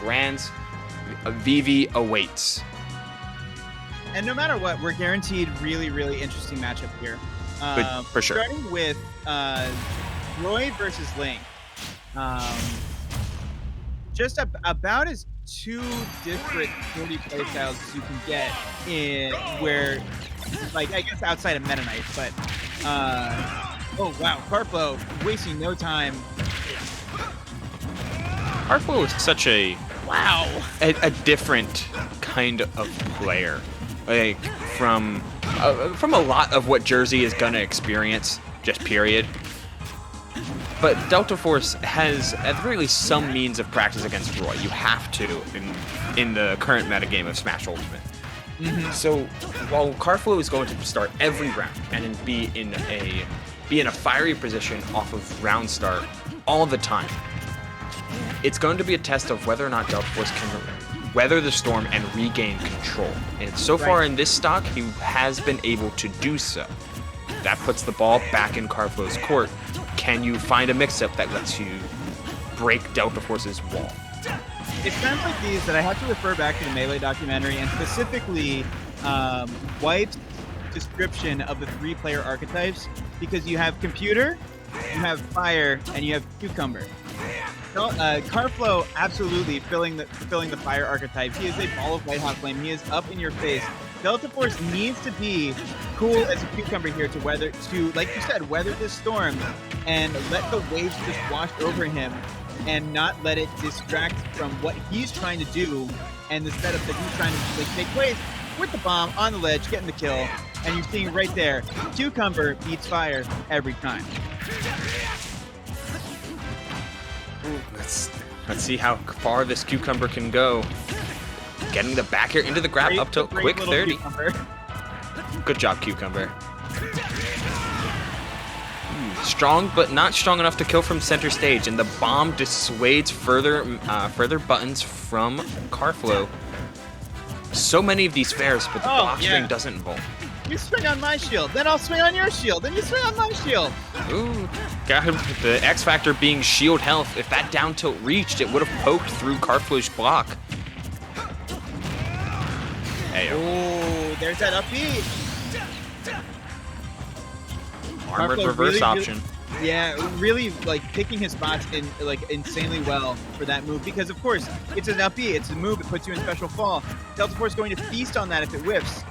Grand's VV awaits. And no matter what, we're guaranteed really, really interesting matchup here. For sure. Starting with Roy versus Link. Just about as two different 40 playstyles as you can get in where, like, I guess outside of Meta Knight, but oh wow, Karflo wasting no time. Karflo is such a a different kind of player, like from a lot of what Jersey is gonna experience, just period. But Deltaforce has at the very least some means of practice against Roy. You have to in the current metagame of Smash Ultimate. So while Karflo is going to start every round and be in a fiery position off of round start all the time, it's going to be a test of whether or not Deltaforce can weather the storm and regain control. And so far in this stock, he has been able to do so. That puts the ball back in Karflo's court. Can you find a mix-up that lets you break Deltaforce's wall? It's times like these that I have to refer back to the Melee documentary, and specifically White's description of the three-player archetypes, because you have Computer, you have Fire, and you have Cucumber. Karflo absolutely filling the Fire archetype. He is a ball of white hot flame. He is up in your face. Deltaforce needs to be cool as a cucumber here to like you said, weather this storm and let the waves just wash over him and not let it distract from what he's trying to do and the setup that he's trying to take place with the bomb on the ledge, getting the kill. And you're seeing right there, Cucumber beats Fire every time. Let's see how far this Cucumber can go. Getting the back air into the grab up tilt, quick 30. Cucumber. Good job, Cucumber. Strong, but not strong enough to kill from center stage, and the bomb dissuades further buttons from Karflo. So many of these fairs, but the block string doesn't involve. You swing on my shield, then I'll swing on your shield, then you swing on my shield. Ooh, got him. The X factor being shield health. If that down tilt reached, it would have poked through Karflo's block. Oh, there's that up B. Armored reverse option. Really like picking his spots in like insanely well for that move, because of course it's an up B, it's a move, it puts you in special fall. Deltaforce is going to feast on that if it whiffs.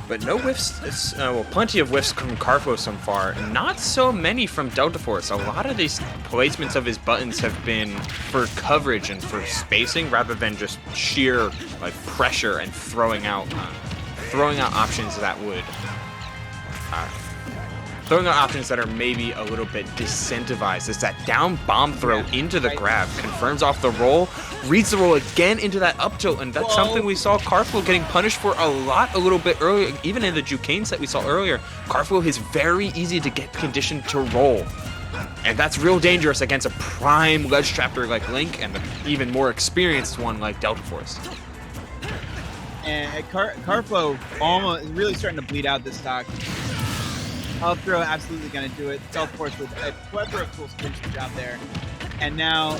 But no whiffs, well, plenty of whiffs from Karflo so far. Not so many from Deltaforce. A lot of these placements of his buttons have been for coverage and for spacing rather than just sheer like pressure and throwing out options that would options that are maybe a little bit disincentivized. It's that down bomb throw into the grab, confirms off the roll, reads the roll again into that up tilt, and that's something we saw Karflo getting punished for a little bit earlier. Even in the Jucanes that we saw earlier, Karflo is very easy to get conditioned to roll. And that's real dangerous against a prime ledge trapper like Link and an even more experienced one like Deltaforce. And Karflo almost really starting to bleed out this stock. Up throw absolutely going to do it. Deltaforce with a plethora of tools to finish the job there. And now,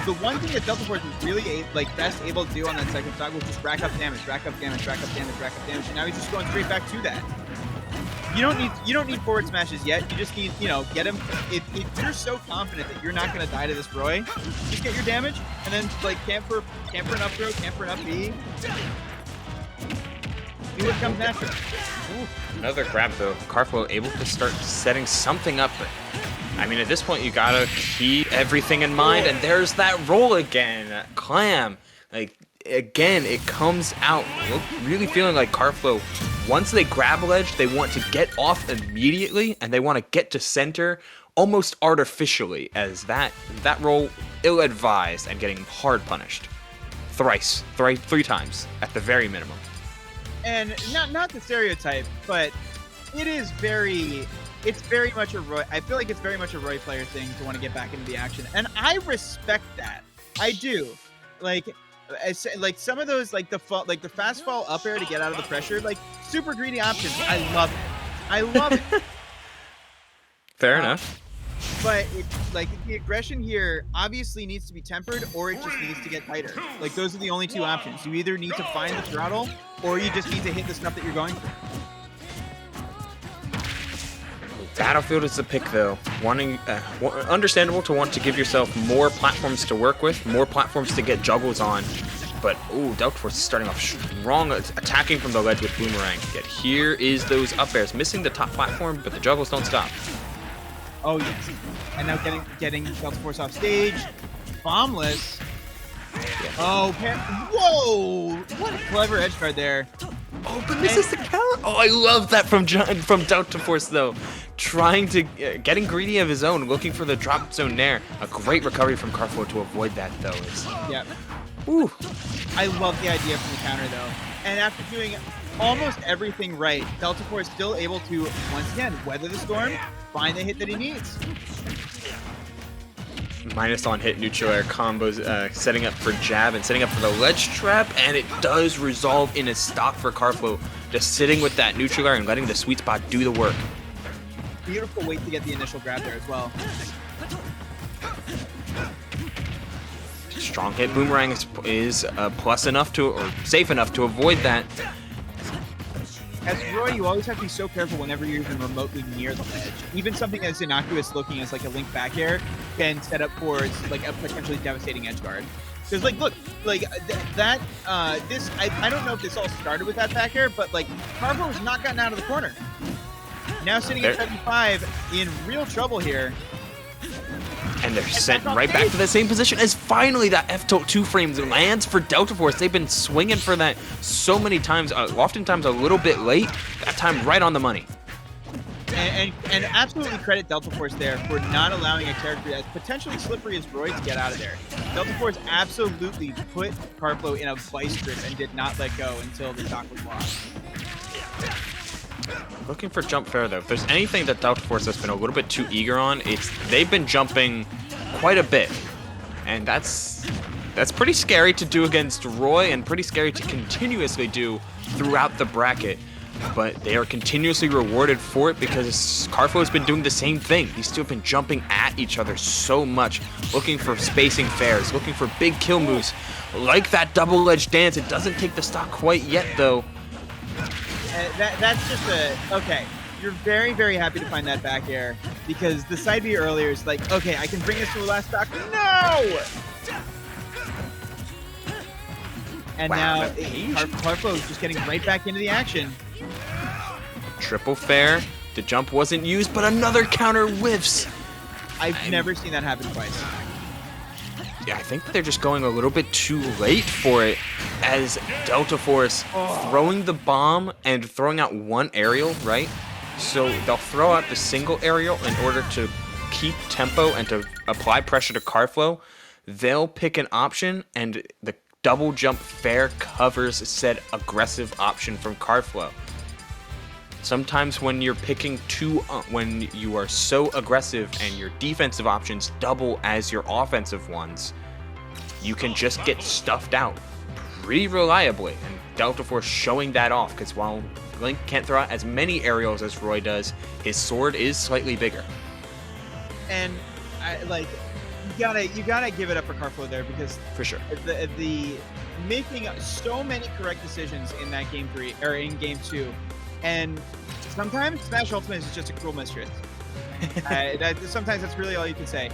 the one thing that Deltaforce was really best able to do on that second stock was just rack up damage, rack up damage, rack up damage, rack up damage. And now he's just going straight back to that. You don't need forward smashes yet. You just need, get him. If you're so confident that you're not going to die to this Roy, just get your damage and then camp for an up throw, camp for an up B. See what comes natural. Another grab though. Karflo able to start setting something up. But, I mean, at this point, you gotta keep everything in mind. And there's that roll again. Clam. Again, it comes out. Really feeling like Karflo, once they grab a ledge, they want to get off immediately. And they want to get to center almost artificially. As that roll, ill-advised and getting hard punished. Three times at the very minimum. And not the stereotype, but it's very much a Roy. I feel like it's very much a Roy player thing to want to get back into the action, and I respect that. I do. Like some of those, the fast fall up air to get out of the pressure, super greedy options. I love it. Fair enough. but like the aggression here obviously needs to be tempered, or it just needs to get tighter. Like those are the only two options. You either need to find the throttle, or you just need to hit the stuff that you're going for. Battlefield is the pick, though. Understandable to want to give yourself more platforms to work with, more platforms to get juggles on. But, ooh, Deltaforce is starting off strong, attacking from the ledge with Boomerang. Yet here is those up airs, missing the top platform, but the juggles don't stop. Oh, yes. And now getting Deltaforce off stage. Bombless. Yeah. Oh, whoa! What a clever edge guard there. Oh, but misses the counter. Oh, I love that from Deltaforce, though. Trying to, getting greedy of his own, looking for the drop zone there. A great recovery from Karflo to avoid that, though. Yeah. Ooh. I love the idea from the counter, though. And after doing almost everything right, Deltaforce still able to, once again, weather the storm, find the hit that he needs. Minus on hit neutral air combos, setting up for jab and setting up for the ledge trap, and it does resolve in a stock for Karflo, just sitting with that neutral air and letting the sweet spot do the work. Beautiful wait to get the initial grab there as well. Strong hit Boomerang is plus enough to, or safe enough to avoid that. As Roy, you always have to be so careful whenever you're even remotely near the ledge. Even something as innocuous looking as like a Link back air can set up for like a potentially devastating edge guard. Because like, look, like I don't know if this all started with that back air, but like Karflo has not gotten out of the corner. Now sitting at 75, in real trouble here. And they're sent right back to the same position as finally that F-tilt 2 frames lands for Deltaforce. They've been swinging for that so many times, oftentimes a little bit late, that time right on the money. And absolutely credit Deltaforce there for not allowing a character as potentially slippery as Roy to get out of there. Deltaforce absolutely put Karflo in a vice grip and did not let go until the stock was lost. Looking for jump fair, though. If there's anything that Deltaforce has been a little bit too eager on, it's they've been jumping quite a bit. And that's pretty scary to do against Roy and pretty scary to continuously do throughout the bracket. But they are continuously rewarded for it because Karflo has been doing the same thing. These two have been jumping at each other so much, looking for spacing fairs, looking for big kill moves. Like that double-edged dance, it doesn't take the stock quite yet, though. That's just okay. You're very, very happy to find that back air because the side B earlier is like, okay, I can bring this to a last stock. No! And wow, now Karflo is just getting right back into the action. Triple fair. The jump wasn't used, but another counter whiffs. I've never seen that happen twice. Yeah, I think they're just going a little bit too late for it as Deltaforce throwing the bomb and throwing out one aerial, right? So they'll throw out the single aerial in order to keep tempo and to apply pressure to Karflo. They'll pick an option and the double jump fair covers said aggressive option from Karflo. Sometimes when you're picking when you are so aggressive and your defensive options double as your offensive ones, you can just get stuffed out pretty reliably. And Deltaforce showing that off because while Link can't throw out as many aerials as Roy does, his sword is slightly bigger. And you gotta give it up for Karflo there because for sure the making so many correct decisions in that game 3 or in game 2. And sometimes Smash Ultimate is just a cruel mistress. Sometimes that's really all you can say.